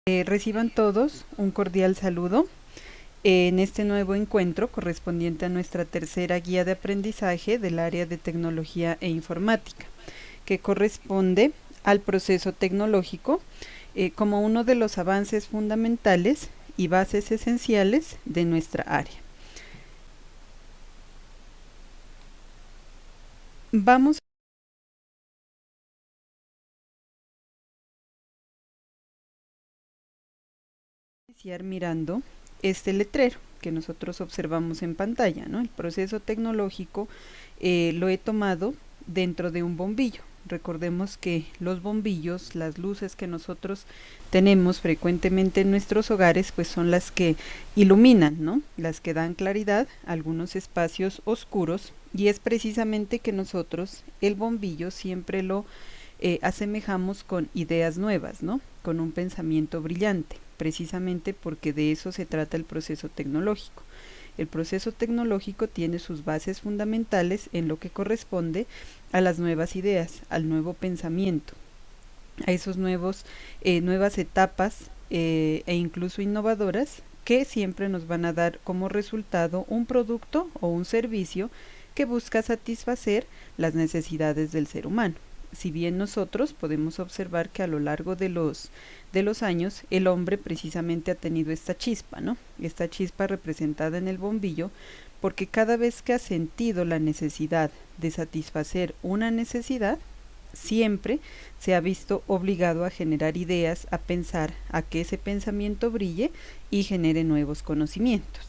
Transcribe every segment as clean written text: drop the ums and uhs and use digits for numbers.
Reciban todos un cordial saludo en este nuevo encuentro correspondiente a nuestra tercera guía de aprendizaje del área de tecnología e informática, que corresponde al proceso tecnológico como uno de los avances fundamentales y bases esenciales de nuestra área. Vamos a iniciar mirando este letrero que nosotros observamos en pantalla, ¿no? El proceso tecnológico lo he tomado dentro de un bombillo. Recordemos que los bombillos, las luces que nosotros tenemos frecuentemente en nuestros hogares, pues son las que iluminan, ¿no? Las que dan claridad a algunos espacios oscuros, y es precisamente que nosotros el bombillo siempre lo asemejamos con ideas nuevas, ¿no? Con un pensamiento brillante, precisamente porque de eso se trata el proceso tecnológico. El proceso tecnológico tiene sus bases fundamentales en lo que corresponde a las nuevas ideas, al nuevo pensamiento, a esos nuevas etapas e incluso innovadoras que siempre nos van a dar como resultado un producto o un servicio que busca satisfacer las necesidades del ser humano. Si bien nosotros podemos observar que a lo largo de los años el hombre precisamente ha tenido esta chispa, ¿no? Esta chispa representada en el bombillo, porque cada vez que ha sentido la necesidad de satisfacer una necesidad, siempre se ha visto obligado a generar ideas, a pensar, a que ese pensamiento brille y genere nuevos conocimientos.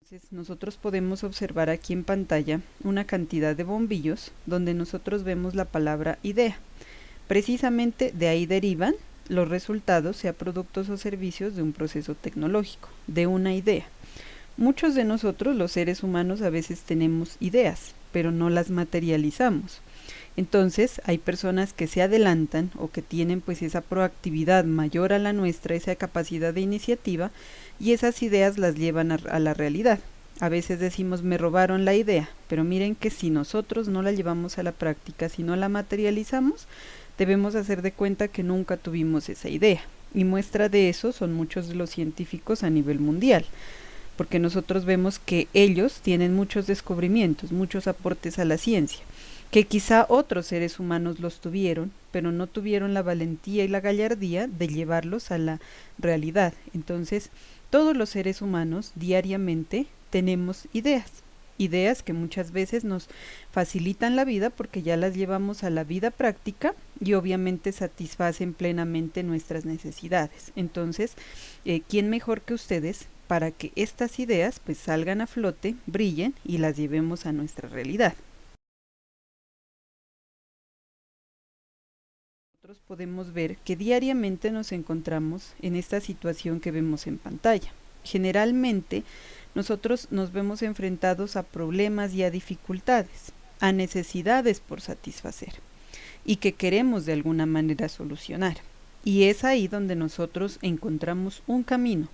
Entonces, nosotros podemos observar aquí en pantalla una cantidad de bombillos donde nosotros vemos la palabra idea. Precisamente de ahí derivan los resultados, sea productos o servicios de un proceso tecnológico, de una idea. Muchos de nosotros, los seres humanos, a veces tenemos ideas, pero no las materializamos. Entonces, hay personas que se adelantan o que tienen pues esa proactividad mayor a la nuestra, esa capacidad de iniciativa, y esas ideas las llevan a la realidad. A veces decimos me robaron la idea, pero miren que si nosotros no la llevamos a la práctica, si no la materializamos, debemos hacer de cuenta que nunca tuvimos esa idea. Y muestra de eso son muchos de los científicos a nivel mundial, porque nosotros vemos que ellos tienen muchos descubrimientos, muchos aportes a la ciencia, que quizá otros seres humanos los tuvieron, pero no tuvieron la valentía y la gallardía de llevarlos a la realidad. Entonces, todos los seres humanos diariamente tenemos ideas que muchas veces nos facilitan la vida porque ya las llevamos a la vida práctica y obviamente satisfacen plenamente nuestras necesidades. Entonces, ¿quién mejor que ustedes para que estas ideas pues salgan a flote, brillen y las llevemos a nuestra realidad? Nosotros podemos ver que diariamente nos encontramos en esta situación que vemos en pantalla. Generalmente nosotros nos vemos enfrentados a problemas y a dificultades, a necesidades por satisfacer y que queremos de alguna manera solucionar. Y es ahí donde nosotros encontramos un camino,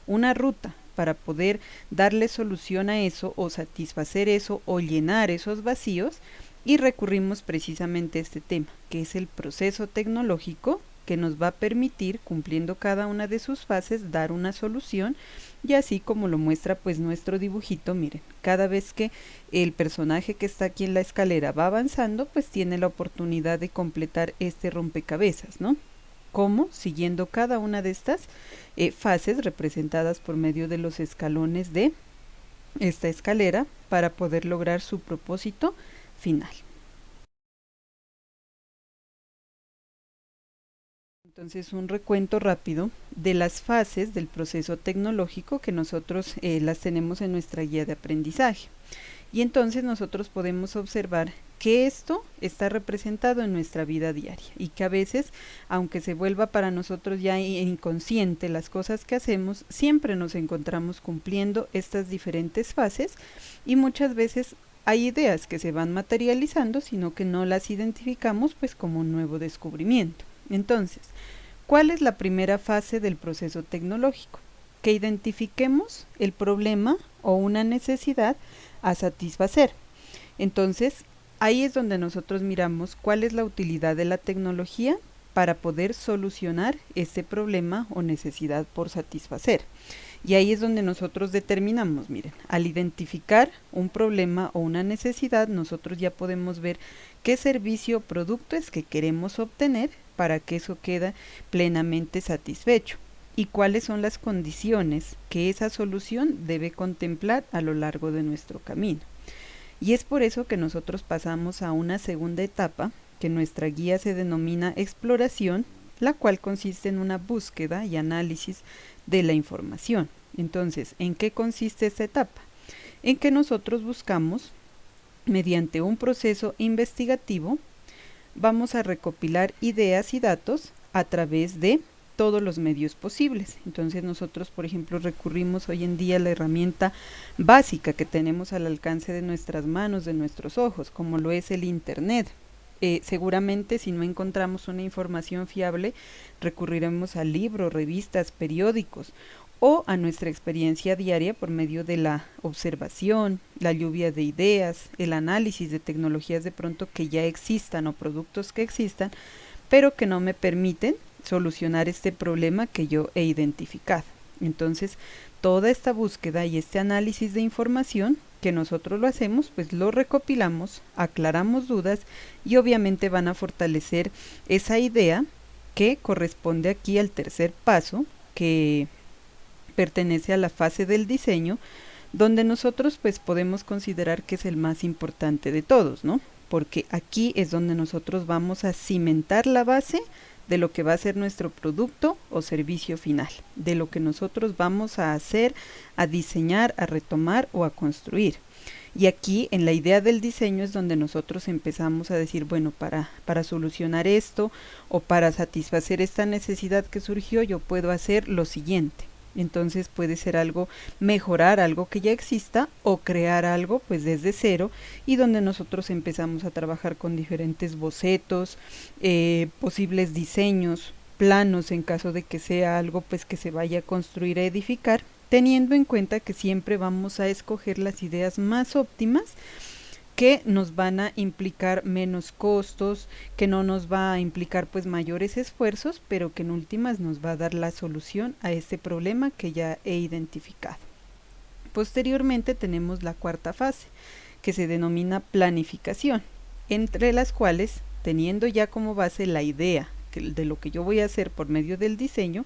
una ruta para poder darle solución a eso o satisfacer eso o llenar esos vacíos, y recurrimos precisamente a este tema, que es el proceso tecnológico, que nos va a permitir, cumpliendo cada una de sus fases, dar una solución. Y así como lo muestra pues nuestro dibujito, miren, cada vez que el personaje que está aquí en la escalera va avanzando, pues tiene la oportunidad de completar este rompecabezas, ¿no? Como siguiendo cada una de estas fases representadas por medio de los escalones de esta escalera para poder lograr su propósito final. Entonces, un recuento rápido de las fases del proceso tecnológico que nosotros las tenemos en nuestra guía de aprendizaje. Y entonces nosotros podemos observar que esto está representado en nuestra vida diaria y que a veces, aunque se vuelva para nosotros ya inconsciente las cosas que hacemos, siempre nos encontramos cumpliendo estas diferentes fases, y muchas veces hay ideas que se van materializando, sino que no las identificamos pues como un nuevo descubrimiento. Entonces, ¿cuál es la primera fase del proceso tecnológico? Que identifiquemos el problema o una necesidad a satisfacer. Entonces, ahí es donde nosotros miramos cuál es la utilidad de la tecnología para poder solucionar este problema o necesidad por satisfacer. Y ahí es donde nosotros determinamos, miren, al identificar un problema o una necesidad, nosotros ya podemos ver qué servicio o producto es que queremos obtener para que eso quede plenamente satisfecho y cuáles son las condiciones que esa solución debe contemplar a lo largo de nuestro camino. Y es por eso que nosotros pasamos a una segunda etapa que nuestra guía se denomina exploración, la cual consiste en una búsqueda y análisis de la información. Entonces, ¿en qué consiste esta etapa? En que nosotros buscamos, mediante un proceso investigativo, vamos a recopilar ideas y datos a través de todos los medios posibles. Entonces nosotros, por ejemplo, recurrimos hoy en día a la herramienta básica que tenemos al alcance de nuestras manos, de nuestros ojos, como lo es el Internet. Seguramente si no encontramos una información fiable, recurriremos a libros, revistas, periódicos o a nuestra experiencia diaria por medio de la observación, la lluvia de ideas, el análisis de tecnologías de pronto que ya existan o productos que existan, pero que no me permiten solucionar este problema que yo he identificado. Entonces, toda esta búsqueda y este análisis de información que nosotros lo hacemos, pues lo recopilamos, aclaramos dudas y obviamente van a fortalecer esa idea que corresponde aquí al tercer paso, que pertenece a la fase del diseño, donde nosotros pues podemos considerar que es el más importante de todos, ¿no? Porque aquí es donde nosotros vamos a cimentar la base de lo que va a ser nuestro producto o servicio final, de lo que nosotros vamos a hacer, a diseñar, a retomar o a construir. Y aquí en la idea del diseño es donde nosotros empezamos a decir, bueno, para solucionar esto o para satisfacer esta necesidad que surgió, yo puedo hacer lo siguiente. Entonces puede ser algo, mejorar algo que ya exista o crear algo pues desde cero, y donde nosotros empezamos a trabajar con diferentes bocetos, posibles diseños, planos en caso de que sea algo pues que se vaya a construir, a edificar, teniendo en cuenta que siempre vamos a escoger las ideas más óptimas que nos van a implicar menos costos, que no nos va a implicar pues mayores esfuerzos, pero que en últimas nos va a dar la solución a este problema que ya he identificado. Posteriormente tenemos la cuarta fase, que se denomina planificación, entre las cuales, teniendo ya como base la idea de lo que yo voy a hacer por medio del diseño,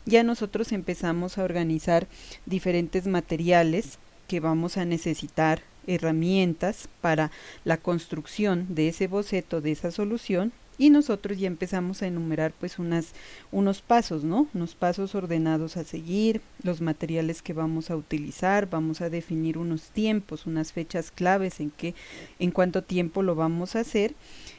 ya nosotros empezamos a organizar diferentes materiales que vamos a necesitar, herramientas para la construcción de ese boceto, de esa solución, y nosotros ya empezamos a enumerar pues unos pasos, ¿no? Unos pasos ordenados a seguir, los materiales que vamos a utilizar, vamos a definir unos tiempos, unas fechas claves en cuánto tiempo lo vamos a hacer,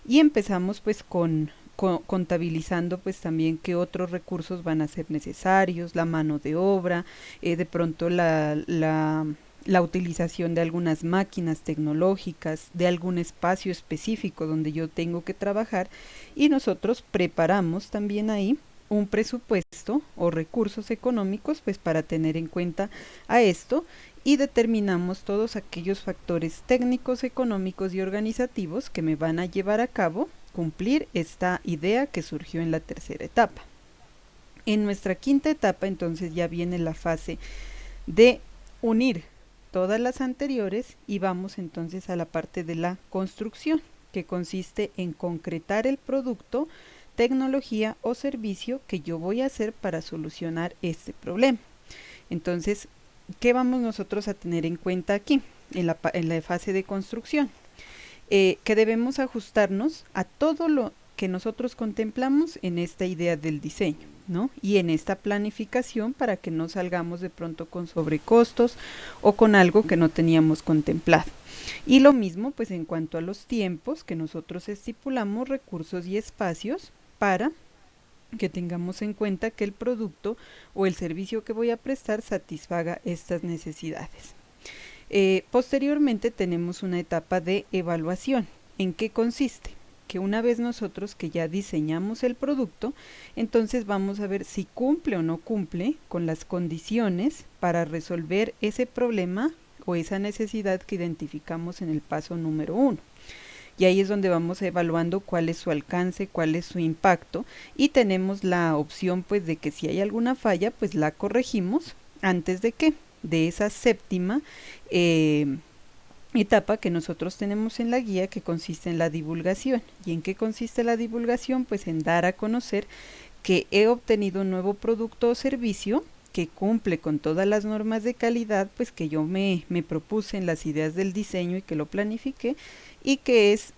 y empezamos pues contabilizando pues también qué otros recursos van a ser necesarios, la mano de obra, de pronto la utilización de algunas máquinas tecnológicas, de algún espacio específico donde yo tengo que trabajar, y nosotros preparamos también ahí un presupuesto o recursos económicos pues para tener en cuenta a esto, y determinamos todos aquellos factores técnicos, económicos y organizativos que me van a llevar a cabo cumplir esta idea que surgió en la tercera etapa. En nuestra quinta etapa entonces ya viene la fase de unir todas las anteriores y vamos entonces a la parte de la construcción, que consiste en concretar el producto, tecnología o servicio que yo voy a hacer para solucionar este problema. Entonces, ¿qué vamos nosotros a tener en cuenta aquí en la fase de construcción? Que debemos ajustarnos a todo lo que nosotros contemplamos en esta idea del diseño, ¿no? Y en esta planificación, para que no salgamos de pronto con sobrecostos o con algo que no teníamos contemplado. Y lo mismo pues en cuanto a los tiempos que nosotros estipulamos, recursos y espacios, para que tengamos en cuenta que el producto o el servicio que voy a prestar satisfaga estas necesidades. Posteriormente tenemos una etapa de evaluación. ¿En qué consiste? Que una vez nosotros que ya diseñamos el producto, entonces vamos a ver si cumple o no cumple con las condiciones para resolver ese problema o esa necesidad que identificamos en el paso número 1. y ahí es donde vamos evaluando cuál es su alcance, cuál es su impacto, y tenemos la opción pues de que si hay alguna falla pues la corregimos antes de que de esa séptima etapa que nosotros tenemos en la guía, que consiste en la divulgación. ¿Y en qué consiste la divulgación? Pues en dar a conocer que he obtenido un nuevo producto o servicio que cumple con todas las normas de calidad, pues que yo me propuse en las ideas del diseño y que lo planifiqué, y que es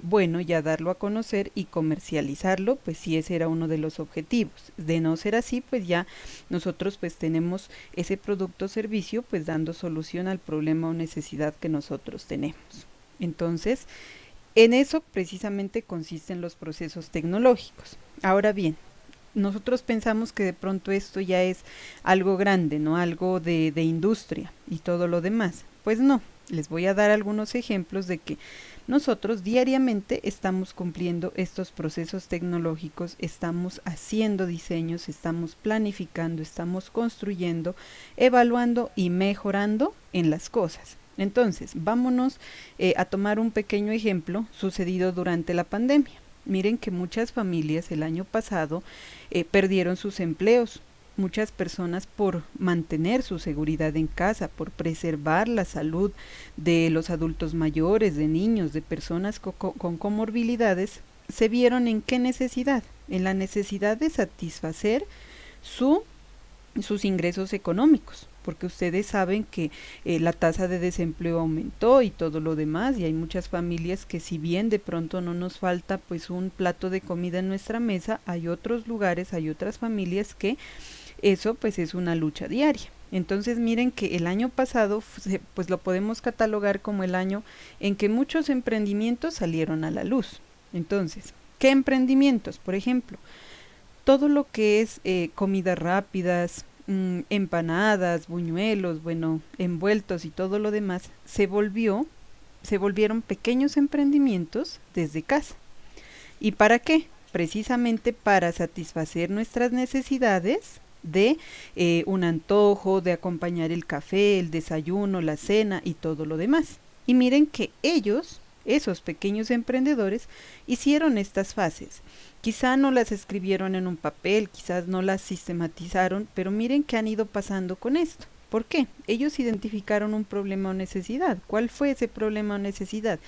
bueno ya darlo a conocer y comercializarlo, pues si ese era uno de los objetivos. De no ser así, pues ya nosotros pues tenemos ese producto o servicio pues dando solución al problema o necesidad que nosotros tenemos. Entonces, en eso precisamente consisten los procesos tecnológicos. Ahora bien, nosotros pensamos que de pronto esto ya es algo grande, ¿no? Algo de industria y todo lo demás. Pues no, les voy a dar algunos ejemplos de que nosotros diariamente estamos cumpliendo estos procesos tecnológicos, estamos haciendo diseños, estamos planificando, estamos construyendo, evaluando y mejorando en las cosas. Entonces, vámonos a tomar un pequeño ejemplo sucedido durante la pandemia. Miren que muchas familias el año pasado perdieron sus empleos, muchas personas por mantener su seguridad en casa, por preservar la salud de los adultos mayores, de niños, de personas con comorbilidades, se vieron en qué necesidad, en la necesidad de satisfacer sus ingresos económicos, porque ustedes saben que la tasa de desempleo aumentó y todo lo demás, y hay muchas familias que si bien de pronto no nos falta pues un plato de comida en nuestra mesa, hay otros lugares, hay otras familias que eso pues es una lucha diaria. Entonces miren que el año pasado pues lo podemos catalogar como el año en que muchos emprendimientos salieron a la luz. Entonces, ¿qué emprendimientos? Por ejemplo, todo lo que es comidas rápidas, empanadas, buñuelos, bueno, envueltos y todo lo demás, se volvieron pequeños emprendimientos desde casa. ¿Y para qué? Precisamente para satisfacer nuestras necesidades de un antojo, de acompañar el café, el desayuno, la cena y todo lo demás. Y miren que ellos, esos pequeños emprendedores, hicieron estas fases. Quizá no las escribieron en un papel, quizás no las sistematizaron, pero miren qué han ido pasando con esto. ¿Por qué? Ellos identificaron un problema o necesidad. ¿Cuál fue ese problema o necesidad?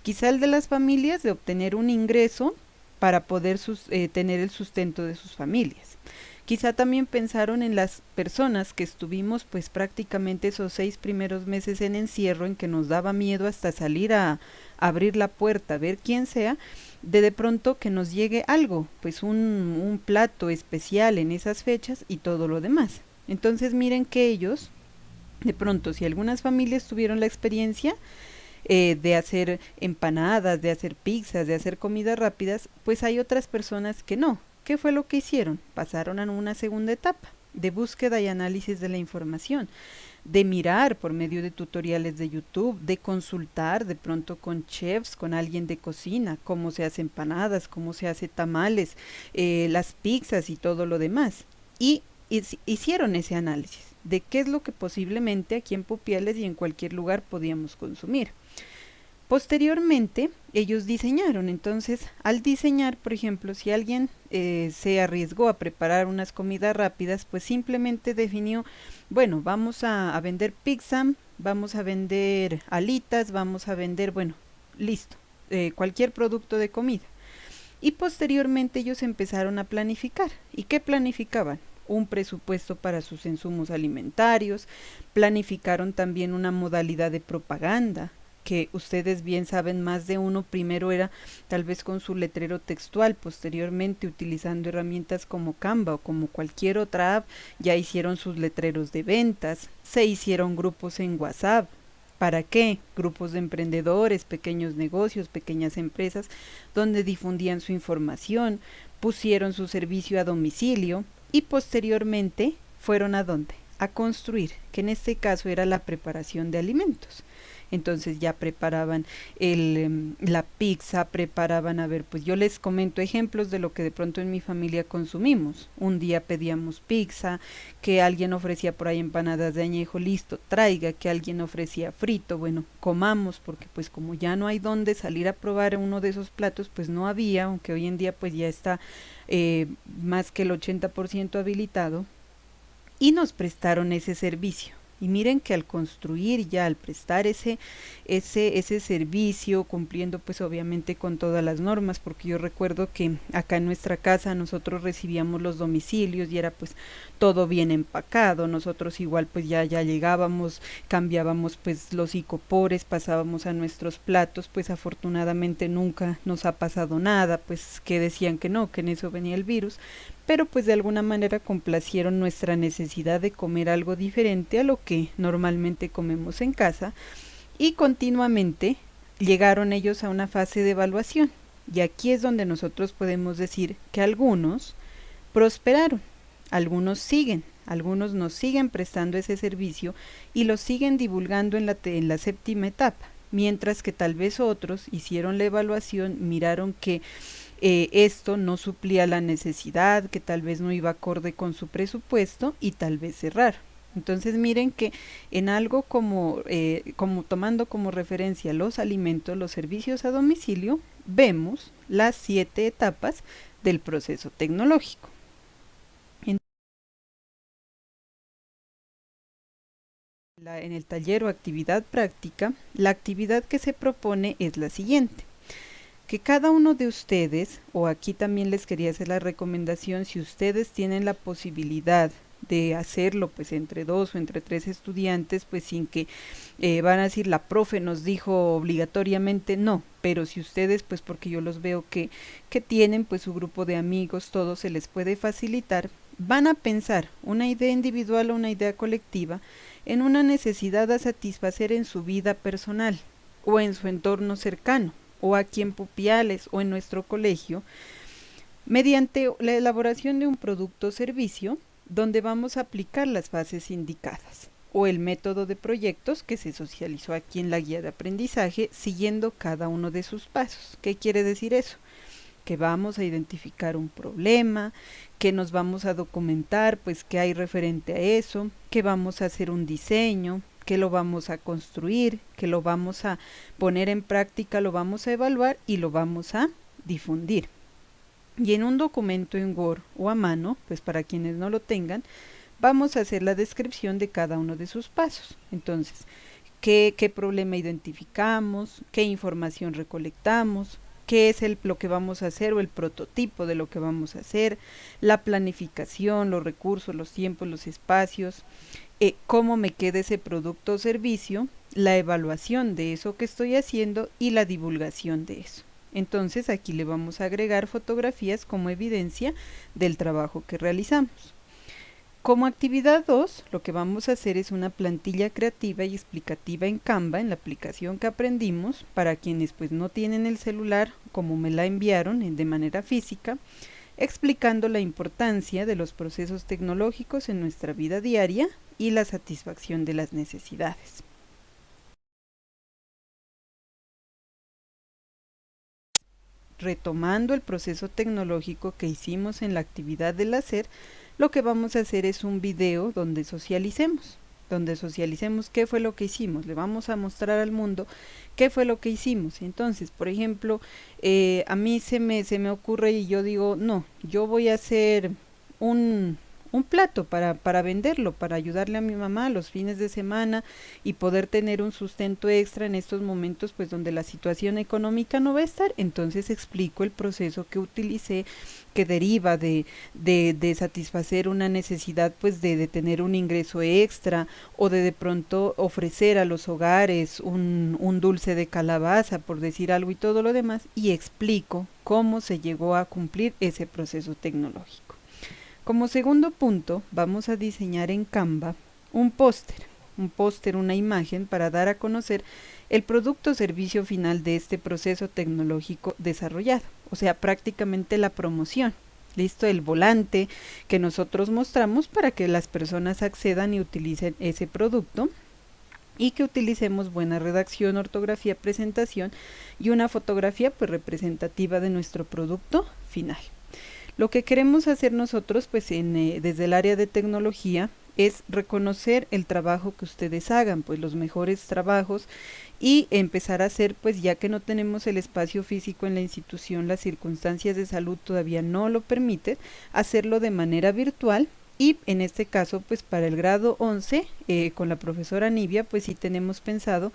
Quizá el de las familias de obtener un ingreso para poder tener el sustento de sus familias. Quizá también pensaron en las personas que estuvimos pues prácticamente esos 6 primeros meses en encierro, en que nos daba miedo hasta salir a abrir la puerta, ver quién sea, de pronto que nos llegue algo, pues un plato especial en esas fechas y todo lo demás. Entonces miren que ellos, de pronto, si algunas familias tuvieron la experiencia de hacer empanadas, de hacer pizzas, de hacer comidas rápidas, pues hay otras personas que no. ¿Qué fue lo que hicieron? Pasaron a una segunda etapa de búsqueda y análisis de la información, de mirar por medio de tutoriales de YouTube, de consultar de pronto con chefs, con alguien de cocina, cómo se hacen empanadas, cómo se hace tamales, las pizzas y todo lo demás. Y hicieron ese análisis de qué es lo que posiblemente aquí en Pupiales y en cualquier lugar podíamos consumir. Posteriormente, ellos diseñaron. Entonces, al diseñar, por ejemplo, si alguien se arriesgó a preparar unas comidas rápidas, pues simplemente definió, bueno, vamos a vender pizza, vamos a vender alitas, vamos a vender, bueno, listo, cualquier producto de comida. Y posteriormente ellos empezaron a planificar. ¿Y qué planificaban? Un presupuesto para sus insumos alimentarios, planificaron también una modalidad de propaganda, que ustedes bien saben, más de uno primero era tal vez con su letrero textual, posteriormente utilizando herramientas como Canva o como cualquier otra app, ya hicieron sus letreros de ventas, se hicieron grupos en WhatsApp. ¿Para qué? Grupos de emprendedores, pequeños negocios, pequeñas empresas, donde difundían su información, pusieron su servicio a domicilio y posteriormente fueron ¿a dónde? A construir, que en este caso era la preparación de alimentos. entonces ya preparaban la pizza, preparaban, a ver, pues yo les comento ejemplos de lo que de pronto en mi familia consumimos. Un día pedíamos pizza, que alguien ofrecía por ahí empanadas de añejo, listo, traiga, que alguien ofrecía frito, bueno, comamos, porque pues como ya no hay dónde salir a probar uno de esos platos, pues no había, aunque hoy en día pues ya está más que el 80% habilitado, y nos prestaron ese servicio. Y miren que al construir ya, al prestar ese servicio, cumpliendo pues obviamente con todas las normas, porque yo recuerdo que acá en nuestra casa nosotros recibíamos los domicilios y era pues todo bien empacado, nosotros igual pues ya llegábamos, cambiábamos pues los icopores, pasábamos a nuestros platos, pues afortunadamente nunca nos ha pasado nada, pues que decían que no, que en eso venía el virus, pero pues de alguna manera complacieron nuestra necesidad de comer algo diferente a lo que normalmente comemos en casa, y continuamente llegaron ellos a una fase de evaluación, y aquí es donde nosotros podemos decir que algunos prosperaron, algunos siguen, algunos nos siguen prestando ese servicio y lo siguen divulgando en la séptima etapa, mientras que tal vez otros hicieron la evaluación, miraron que esto no suplía la necesidad, que tal vez no iba acorde con su presupuesto y tal vez cerraron. Entonces miren que en algo como tomando como referencia los alimentos, los servicios a domicilio, vemos las 7 etapas del proceso tecnológico. En el taller o actividad práctica, la actividad que se propone es la siguiente: que cada uno de ustedes, o aquí también les quería hacer la recomendación, si ustedes tienen la posibilidad de hacerlo pues entre 2 o entre 3 estudiantes, pues sin que van a decir la profe nos dijo obligatoriamente, no, pero si ustedes pues porque yo los veo que tienen pues su grupo de amigos, todo se les puede facilitar, van a pensar una idea individual o una idea colectiva en una necesidad a satisfacer en su vida personal o en su entorno cercano, o aquí en Pupiales o en nuestro colegio, mediante la elaboración de un producto o servicio donde vamos a aplicar las fases indicadas, o el método de proyectos que se socializó aquí en la guía de aprendizaje siguiendo cada uno de sus pasos. ¿Qué quiere decir eso? Que vamos a identificar un problema, que nos vamos a documentar pues qué hay referente a eso, que vamos a hacer un diseño, que lo vamos a construir, que lo vamos a poner en práctica, lo vamos a evaluar y lo vamos a difundir. Y en un documento en Word o a mano, pues para quienes no lo tengan, vamos a hacer la descripción de cada uno de sus pasos. Entonces, qué problema identificamos, qué información recolectamos, qué es lo que vamos a hacer o el prototipo de lo que vamos a hacer, la planificación, los recursos, los tiempos, los espacios, cómo me queda ese producto o servicio, la evaluación de eso que estoy haciendo y la divulgación de eso. Entonces aquí le vamos a agregar fotografías como evidencia del trabajo que realizamos. Como actividad 2, lo que vamos a hacer es una plantilla creativa y explicativa en Canva, en la aplicación que aprendimos, para quienes pues no tienen el celular, como me la enviaron de manera física, explicando la importancia de los procesos tecnológicos en nuestra vida diaria y la satisfacción de las necesidades. Retomando el proceso tecnológico que hicimos en la actividad del hacer, lo que vamos a hacer es un video donde socialicemos qué fue lo que hicimos, le vamos a mostrar al mundo qué fue lo que hicimos. Entonces, por ejemplo, a mí se me ocurre y yo digo, no, yo voy a hacer un plato para venderlo, para ayudarle a mi mamá los fines de semana y poder tener un sustento extra en estos momentos pues donde la situación económica no va a estar. Entonces explico el proceso que utilicé, que deriva de satisfacer una necesidad pues de tener un ingreso extra, o de pronto ofrecer a los hogares un dulce de calabaza, por decir algo, y todo lo demás, y explico cómo se llegó a cumplir ese proceso tecnológico. Como segundo punto, vamos a diseñar en Canva un póster, una imagen para dar a conocer el producto o servicio final de este proceso tecnológico desarrollado, o sea, prácticamente la promoción. Listo, el volante que nosotros mostramos para que las personas accedan y utilicen ese producto, y que utilicemos buena redacción, ortografía, presentación y una fotografía pues representativa de nuestro producto final. Lo que queremos hacer nosotros pues desde el área de tecnología es reconocer el trabajo que ustedes hagan, pues los mejores trabajos, y empezar a hacer, pues ya que no tenemos el espacio físico en la institución, las circunstancias de salud todavía no lo permiten, hacerlo de manera virtual. Y en este caso, pues para el grado 11, con la profesora Nivia, pues sí tenemos pensado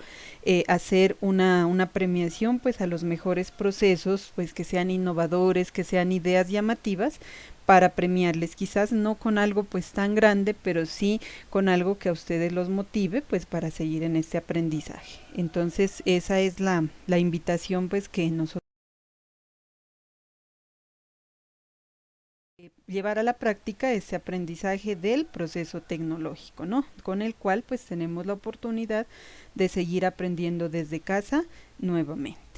hacer una premiación pues a los mejores procesos, pues que sean innovadores, que sean ideas llamativas, para premiarles, quizás no con algo pues tan grande, pero sí con algo que a ustedes los motive pues para seguir en este aprendizaje. Entonces esa es la invitación pues que nosotros llevar a la práctica ese aprendizaje del proceso tecnológico, ¿no? Con el cual pues tenemos la oportunidad de seguir aprendiendo desde casa nuevamente.